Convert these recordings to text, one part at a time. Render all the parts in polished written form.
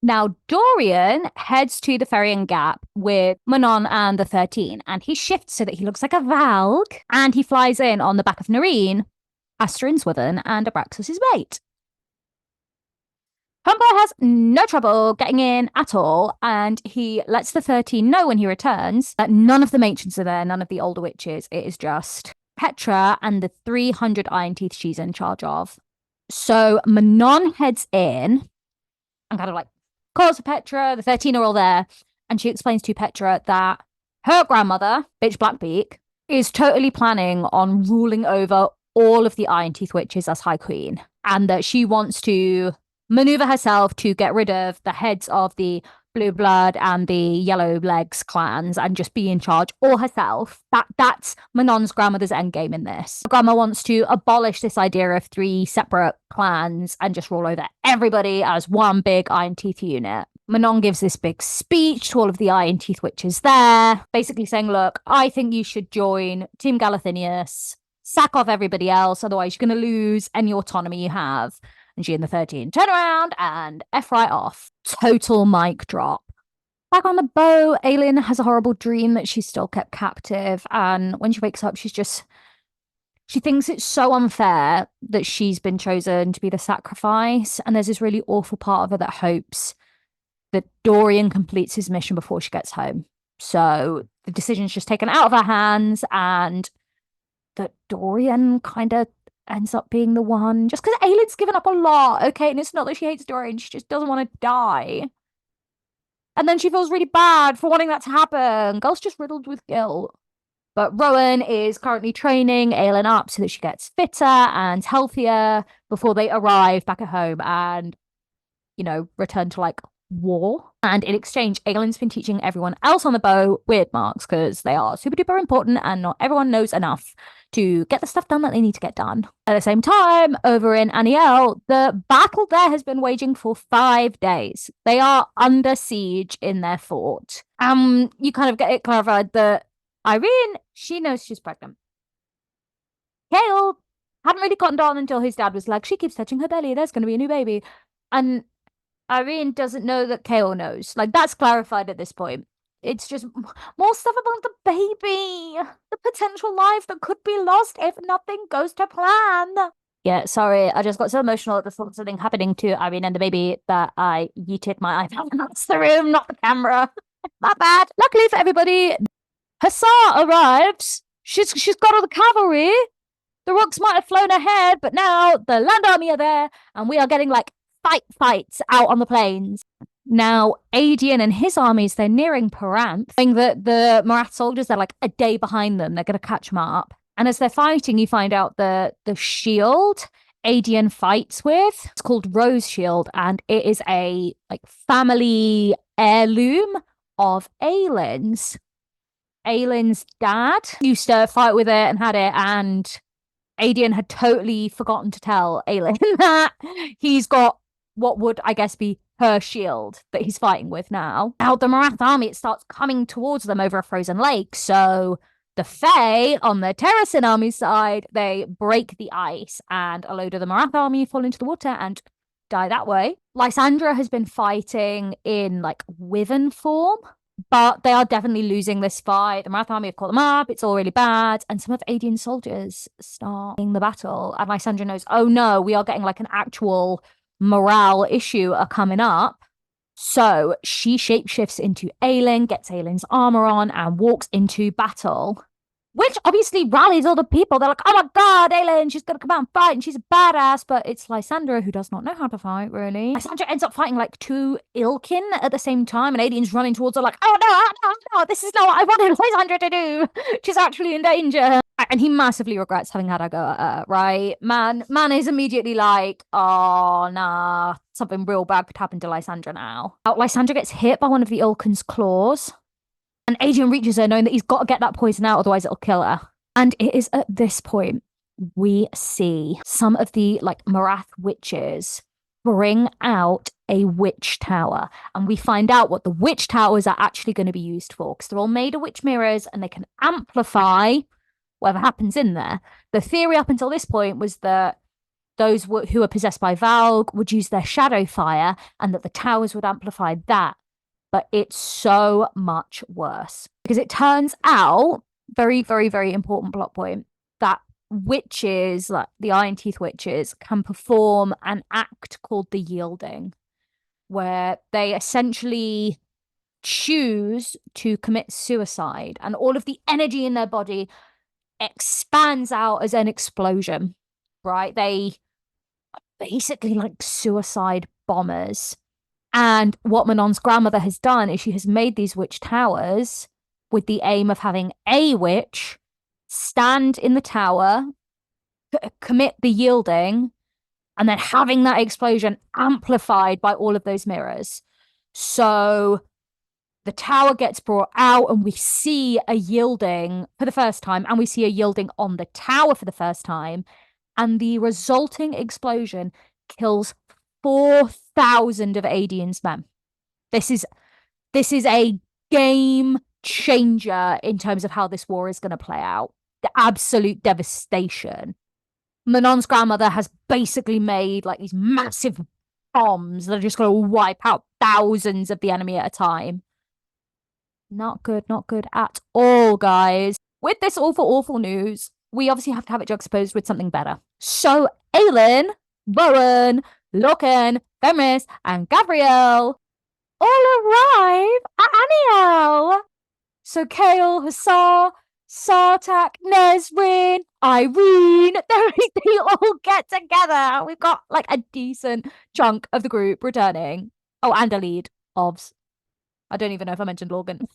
Now, Dorian heads to the Ferrying Gap with Manon and the 13, and he shifts so that he looks like a Valg, and he flies in on the back of Nareen, Asterin Swithin, and Abraxas' mate. Homeboy has no trouble getting in at all, and he lets the 13 know when he returns that none of the matrons are there, none of the older witches. It is just Petra and the 300 Iron Teeth she's in charge of. So Manon heads in and kind of like calls for Petra. The 13 are all there, and she explains to Petra that her grandmother, bitch Blackbeak, is totally planning on ruling over all of the Iron Teeth witches as High Queen, and that she wants to maneuver herself to get rid of the heads of the Blue Blood and the Yellow Legs clans and just be in charge all herself. That's Manon's grandmother's endgame in this. Grandma wants to abolish this idea of three separate clans and just rule over everybody as one big Iron Teeth unit. Manon gives this big speech to all of the Iron Teeth witches there, basically saying, look, I think you should join Team Galathinius, sack off everybody else, otherwise you're going to lose any autonomy you have. And she and the 13 turn around and F right off. Total mic drop. Back on the boat, Aelin has a horrible dream that she's still kept captive. And when she wakes up, she thinks it's so unfair that she's been chosen to be the sacrifice. And there's this really awful part of her that hopes that Dorian completes his mission before she gets home. So the decision's just taken out of her hands, and that Dorian kind of ends up being the one, just because Aelin's given up a lot, okay? And it's not that she hates Dorian, she just doesn't want to die. And then she feels really bad for wanting that to happen. Girl's just riddled with guilt. But Rowan is currently training Aelin up so that she gets fitter and healthier before they arrive back at home and, return to like war. And in exchange, Aelin's been teaching everyone else on the boat weird marks because they are super duper important and not everyone knows enough to get the stuff done that they need to get done. At the same time, over in Aniel, the battle there has been waging for 5 days. They are under siege in their fort. You kind of get it clarified that Irene, she knows she's pregnant. Kale hadn't really gotten on until his dad was like, she keeps touching her belly, there's going to be a new baby. And Irene doesn't know that Kale knows. Like, that's clarified at this point. It's just more stuff about the baby, the potential life that could be lost if nothing goes to plan. Yeah, sorry, I just got so emotional at the thought of something happening to Irene and the baby that I yeeted my iPad across the room, not the camera. My bad. Luckily for everybody, Hussar arrives. She's got all the cavalry. The rooks might have flown ahead, but now the land army are there, and we are getting like fights out on the plains. Now, Adian and his armies, they're nearing Paranth, saying that the Marath soldiers are like a day behind them. They're going to catch them up. And as they're fighting, you find out that the shield Adian fights with, it's called Rose Shield, and it is a like family heirloom of Aelin's. Aelin's dad used to fight with it and had it, and Adian had totally forgotten to tell Aelin that he's got what would, I guess, be her shield that he's fighting with now. Now, the Marath army, it starts coming towards them over a frozen lake. So the Fae on the Terracin army side, they break the ice, and a load of the Marath army fall into the water and die that way. Lysandra has been fighting in like Wyvern form, but they are definitely losing this fight. The Marath army have caught them up. It's all really bad. And some of Adian's soldiers start in the battle. And Lysandra knows, oh no, we are getting like an actual morale issue are coming up. So she shapeshifts into Aelin, gets Aelin's armor on, and walks into battle, which obviously rallies all the people. They're like, oh my god, Aelin, she's gonna come out and fight, and she's a badass. But it's Lysandra who does not know how to fight, really. Lysandra ends up fighting like two Ilkin at the same time, and Adian's running towards her like, oh no, this is not what I wanted Lysandra to do. She's actually in danger. And he massively regrets having had a go at her, right? Man is immediately like, oh, nah, something real bad could happen to Lysandra now. Lysandra gets hit by one of the Ilkin's claws, and Adrian reaches her knowing that he's got to get that poison out, otherwise it'll kill her. And it is at this point we see some of the like Marath witches bring out a witch tower, and we find out what the witch towers are actually going to be used for, because they're all made of witch mirrors and they can amplify whatever happens in there. The theory up until this point was that those who are possessed by Valg would use their shadow fire and that the towers would amplify that. But it's so much worse because it turns out, very, very, very important plot point, that witches, like the Iron Teeth witches, can perform an act called the yielding, where they essentially choose to commit suicide and all of the energy in their body expands out as an explosion, right? They basically like suicide bombers. And what Manon's grandmother has done is she has made these witch towers with the aim of having a witch stand in the tower, commit the yielding, and then having that explosion amplified by all of those mirrors. So the tower gets brought out and we see a yielding for the first time, and we see a yielding on the tower for the first time. And the resulting explosion kills 4,000 of Adian's men. This is a game changer in terms of how this war is going to play out. The absolute devastation. Manon's grandmother has basically made like these massive bombs that are just going to wipe out thousands of the enemy at a time. Not good, not good at all, guys. With this awful, awful news, we obviously have to have it juxtaposed with something better. So Aelin, Rowan, Loken, Fenris, and Gabrielle all arrive at Aniel. So Kale, Hussar, Sartak, Nesrin, Irene, they all get together. We've got like a decent chunk of the group returning. Oh, and a lead, Ovs. I don't even know if I mentioned Logan.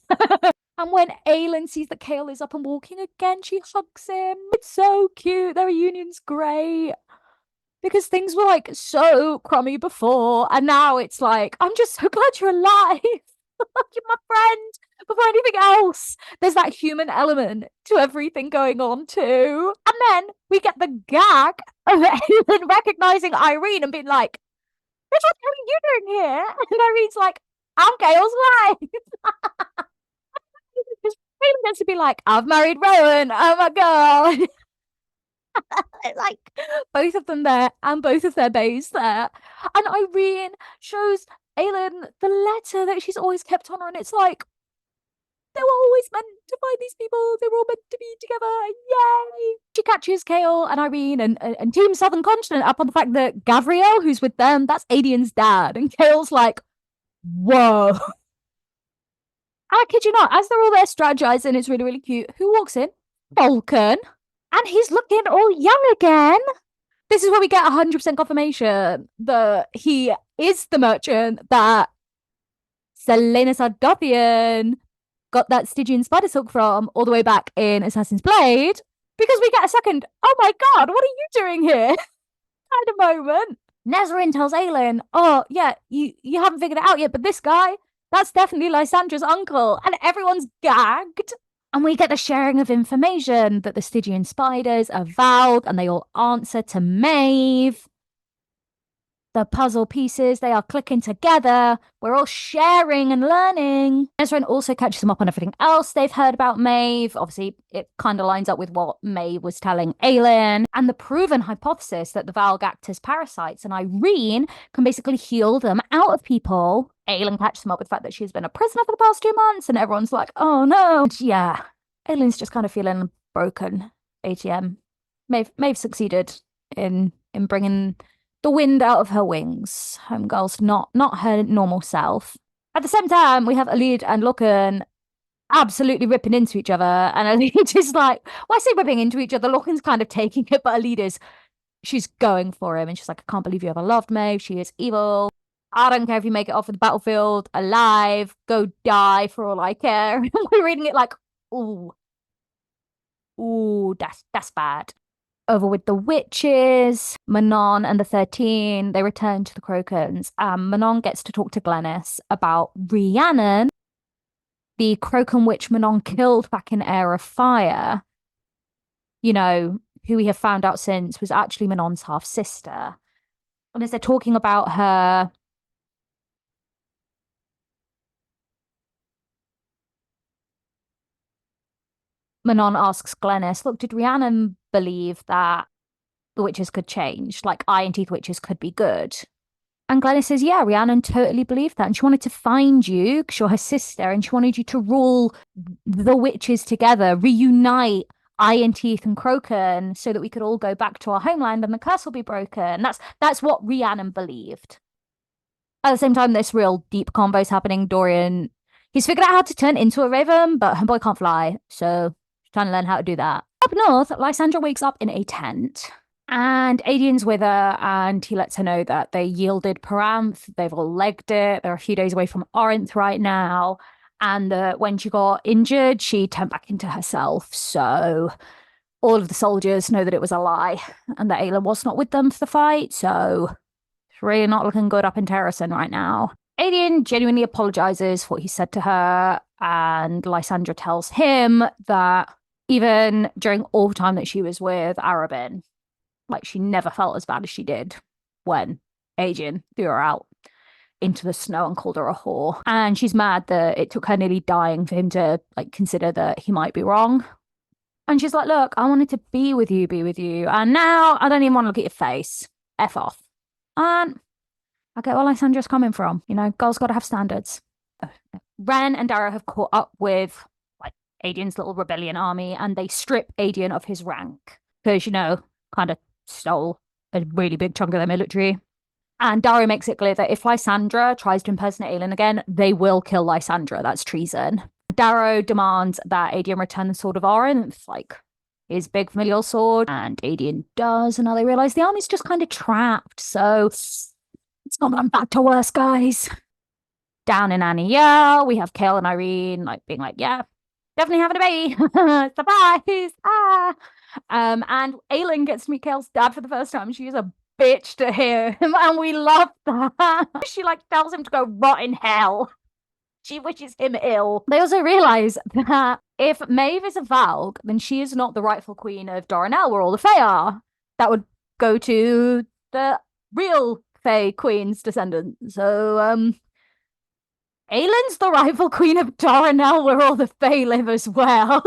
And when Aelin sees that Kale is up and walking again, she hugs him. It's so cute. Their reunion's great. Because things were like so crummy before, and now it's like, I'm just so glad you're alive. You're my friend. Before anything else, there's that human element to everything going on too. And then we get the gag of Aelin recognizing Irene and being like, "What are you doing here?" And Irene's like, "I'm Gale's wife." Aelin gets to be like, "I've married Rowan. Oh my god." Like both of them there and both of their bays there. And Irene shows Aelin the letter that she's always kept on her, and it's like, they were always meant to find these people. They were all meant to be together. Yay! She catches Kale and Irene and Team Southern Continent up on the fact that Gavriel, who's with them, that's Adian's dad. And Kale's like, whoa. I kid you not, as they're all there strategizing, it's really, really cute. Who walks in? Vulcan. And he's looking all young again. This is where we get 100% confirmation that he is the merchant that Selena Sardothien got that Stygian spider silk from all the way back in Assassin's Blade. Because we get a second, oh my god, what are you doing here? kind of moment. Nesrin tells Aelin, oh yeah, you haven't figured it out yet, but this guy, that's definitely Lysandra's uncle. And everyone's gagged. And we get the sharing of information that the Stygian spiders are Valg and they all answer to Maeve. The puzzle pieces, they are clicking together. We're all sharing and learning. Nesrin also catches them up on everything else they've heard about Maeve. Obviously, it kind of lines up with what Maeve was telling Aelin. And the proven hypothesis that the Valg act as parasites and Irene can basically heal them out of people. Aelin catches them up with the fact that she's been a prisoner for the past 2 months and everyone's like, oh no. And yeah, Aelin's just kind of feeling broken. ATM. Maeve succeeded in bringing the wind out of her wings. Homegirl's not her normal self. At the same time, we have Alid and Loken absolutely ripping into each other, and Alid is like, well, I say ripping into each other. Loken's kind of taking it, but Alid she's going for him, and she's like, I can't believe you ever loved Maeve. She is evil. I don't care if you make it off of the battlefield alive. Go die for all I care. We're reading it like, ooh, that's bad. Over with the witches, Manon and the 13, they return to the Crocans. Manon gets to talk to Glennis about Rhiannon, the Crocan witch Manon killed back in Heir of Fire. You know, who we have found out since was actually Manon's half-sister. And as they're talking about her, Manon asks Glennis, look, did Rhiannon believe that the witches could change. Like Iron Teeth witches could be good. And Glennis says, yeah, Rhiannon totally believed that. And she wanted to find you because you're her sister and she wanted you to rule the witches together, reunite Iron Teeth and Croken so that we could all go back to our homeland and the curse will be broken. That's what Rhiannon believed. At the same time, this real deep combo is happening. Dorian, he's figured out how to turn into a raven, but Homeboy can't fly. So he's trying to learn how to do that. Up north, Lysandra wakes up in a tent. And Adian's with her, and he lets her know that they yielded Paranth. They've all legged it. They're a few days away from Orinth right now. And when she got injured, she turned back into herself. So all of the soldiers know that it was a lie and that Aelin was not with them for the fight. So it's really not looking good up in Terrasen right now. Adian genuinely apologizes for what he said to her. And Lysandra tells him that even during all the time that she was with Arabin, like she never felt as bad as she did when Adrian threw her out into the snow and called her a whore. And she's mad that it took her nearly dying for him to like consider that he might be wrong. And she's like, look, I wanted to be with you. And now I don't even want to look at your face. F off. And I get where Lysandra's coming from. You know, girls got to have standards. Ren and Darrow have caught up with like Adrian's little rebellion army and they strip Adrian of his rank. Because, you know, kind of stole a really big chunk of their military. And Dario makes it clear that if Lysandra tries to impersonate Aelin again, they will kill Lysandra. That's treason. Darrow demands that Adrian return the Sword of Orinth, like his big familial sword, and Adrian does. And now they realize the army's just kind of trapped. So it's not gone back to worse, guys. Down in Aniel, we have Kale and Irene like being like, yeah, definitely having a baby. Surprise! Ah! And Aelin gets to meet Kale's dad for the first time. She is a bitch to him, and we love that. She like tells him to go rot in hell. She wishes him ill. They also realize that if Maeve is a Valg, then she is not the rightful queen of Doranel, where all the Fae are. That would go to the real Fae queen's descendants. So, Aelin's the rightful queen of Doranel, where all the Fae live as well.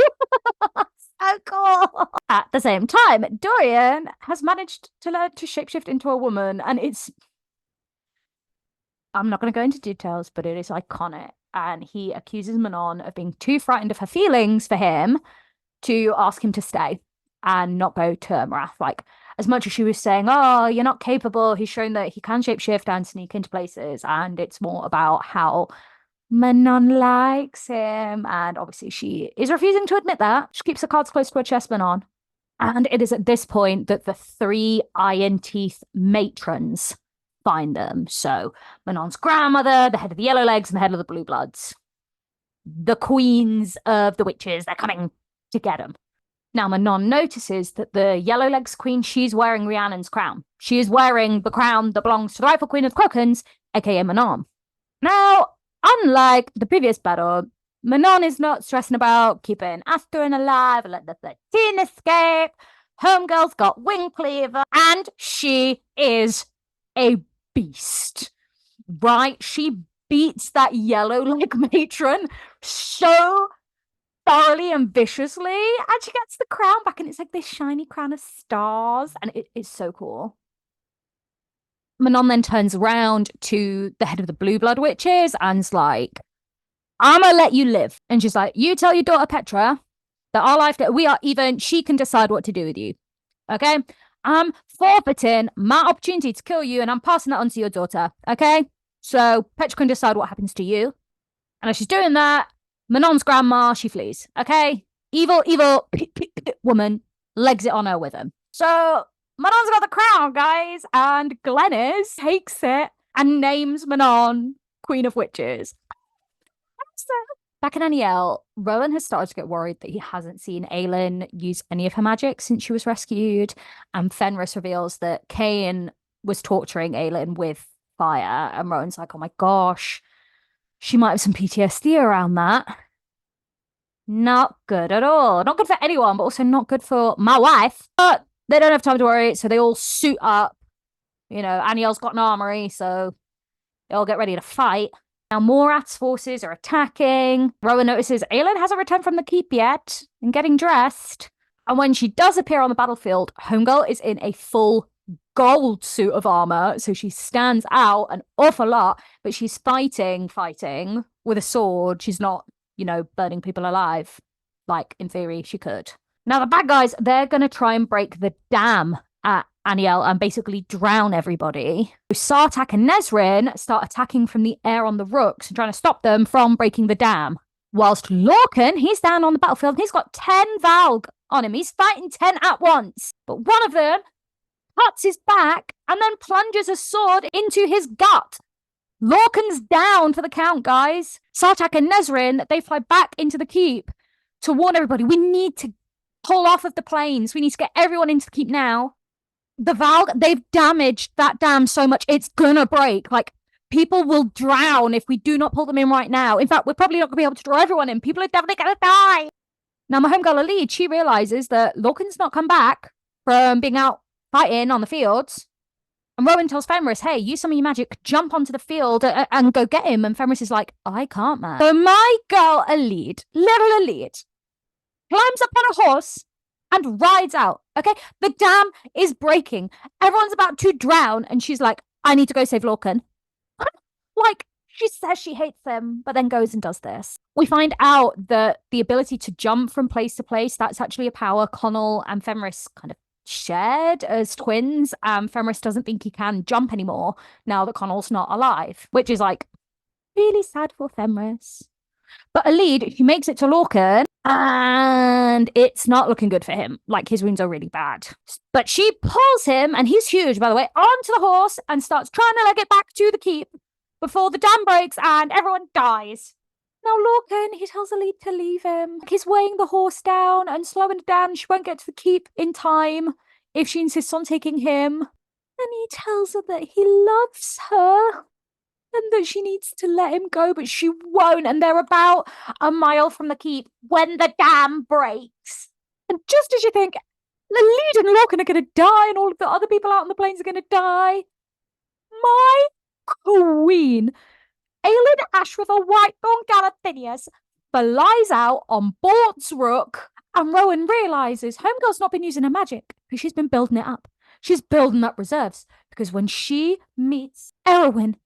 So cool. At the same time, Dorian has managed to learn to shapeshift into a woman, and I'm not going to go into details, but it is iconic. And he accuses Manon of being too frightened of her feelings for him to ask him to stay and not go to Marath. Like, as much as she was saying, oh, you're not capable, he's shown that he can shapeshift and sneak into places, and it's more about how Manon likes him, and obviously she is refusing to admit that. She keeps her cards close to her chest, Manon. And it is at this point that the 3 Iron Teeth matrons find them. So Manon's grandmother, the head of the Yellowlegs, and the head of the Blue Bloods. The queens of the witches, they're coming to get them. Now Manon notices that the Yellowlegs queen, she's wearing Rhiannon's crown. She is wearing the crown that belongs to the rightful queen of Crokens, aka Manon. Now, unlike the previous battle, Manon is not stressing about keeping Asterin alive or let the 13 escape. Homegirl's got wing cleaver, and she is a beast, right? She beats that Yellowleg matron so thoroughly and viciously, and she gets the crown back, and it's like this shiny crown of stars, and it is so cool. Manon then turns around to the head of the Blue Blood Witches and's like, I'm gonna let you live. And she's like, you tell your daughter Petra that our life, that we are even, she can decide what to do with you. Okay? I'm forfeiting my opportunity to kill you, and I'm passing that on to your daughter. Okay? So Petra can decide what happens to you. And as she's doing that, Manon's grandma, she flees. Okay? Evil woman legs it on her with him. So Manon's got the crown, guys, and Glennis takes it and names Manon Queen of Witches. Back in Aniel, Rowan has started to get worried that he hasn't seen Aelin use any of her magic since she was rescued, and Fenris reveals that Cain was torturing Aelin with fire, and Rowan's like, oh my gosh, she might have some PTSD around that. Not good at all. Not good for anyone, but also not good for my wife. But they don't have time to worry, so they all suit up. You know, Aniel's got an armory, so they all get ready to fight. Now Morath's forces are attacking. Rowan notices Aelin hasn't returned from the keep yet and getting dressed. And when she does appear on the battlefield, Homegirl is in a full gold suit of armor, so she stands out an awful lot, but she's fighting with a sword. She's not, burning people alive, like in theory she could. Now the bad guys, they're going to try and break the dam at Aniel and basically drown everybody. So Sartak and Nesrin start attacking from the air on the rooks and trying to stop them from breaking the dam. Whilst Lorcan, he's down on the battlefield and he's got 10 Valg on him. He's fighting 10 at once. But one of them cuts his back and then plunges a sword into his gut. Lorcan's down for the count, guys. Sartak and Nesrin, they fly back into the keep to warn everybody, we need to pull off of the plains. We need to get everyone into the keep now. The Valg, they've damaged that dam so much, it's gonna break. Like, people will drown if we do not pull them in right now. In fact, we're probably not gonna be able to draw everyone in. People are definitely gonna die. Now, my homegirl Alid, she realizes that Lorcan's not come back from being out fighting on the fields. And Rowan tells Fenris, hey, use some of your magic, jump onto the field and go get him. And Fenris is like, I can't, man. So my girl Alid, little Alid, climbs up on a horse and rides out. Okay, the dam is breaking. Everyone's about to drown. And she's like, I need to go save Lorcan. Like, she says she hates them, but then goes and does this. We find out that the ability to jump from place to place, that's actually a power Connell and Fenris kind of shared as twins. Fenris doesn't think he can jump anymore now that Connell's not alive, which is like really sad for Fenris. But Alid, he makes it to Lorcan and it's not looking good for him. Like, his wounds are really bad. But she pulls him, and he's huge, by the way, onto the horse and starts trying to leg it back to the keep before the dam breaks and everyone dies. Now Lorcan, he tells Alid to leave him. He's weighing the horse down and slowing it down. She won't get to the keep in time if she insists on taking him. And he tells her that he loves her and that she needs to let him go, but she won't. And they're about a mile from the keep when the dam breaks. And just as you think, Alid and Lorcan are going to die and all of the other people out on the plains are going to die, my queen, Aelin Ashrither Whitethorn Galathinius, flies out on Bort's Rook, and Rowan realizes Homegirl's not been using her magic because she's been building it up. She's building up reserves because when she meets Erwin,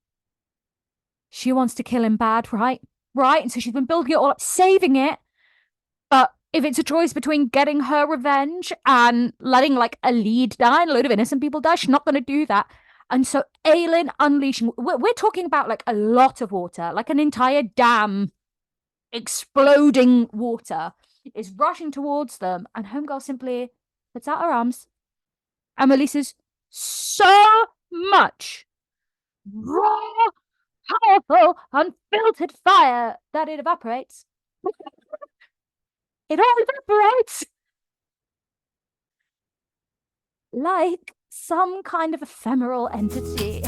she wants to kill him bad, right? And so she's been building it all up, saving it. But if it's a choice between getting her revenge and letting like Alid die and a load of innocent people die, she's not going to do that. And so Aelin unleashing, we're talking about like a lot of water, like an entire dam, exploding water is rushing towards them. And Homegirl simply puts out her arms and releases so much raw, powerful, unfiltered fire that it evaporates. It all evaporates like some kind of ephemeral entity.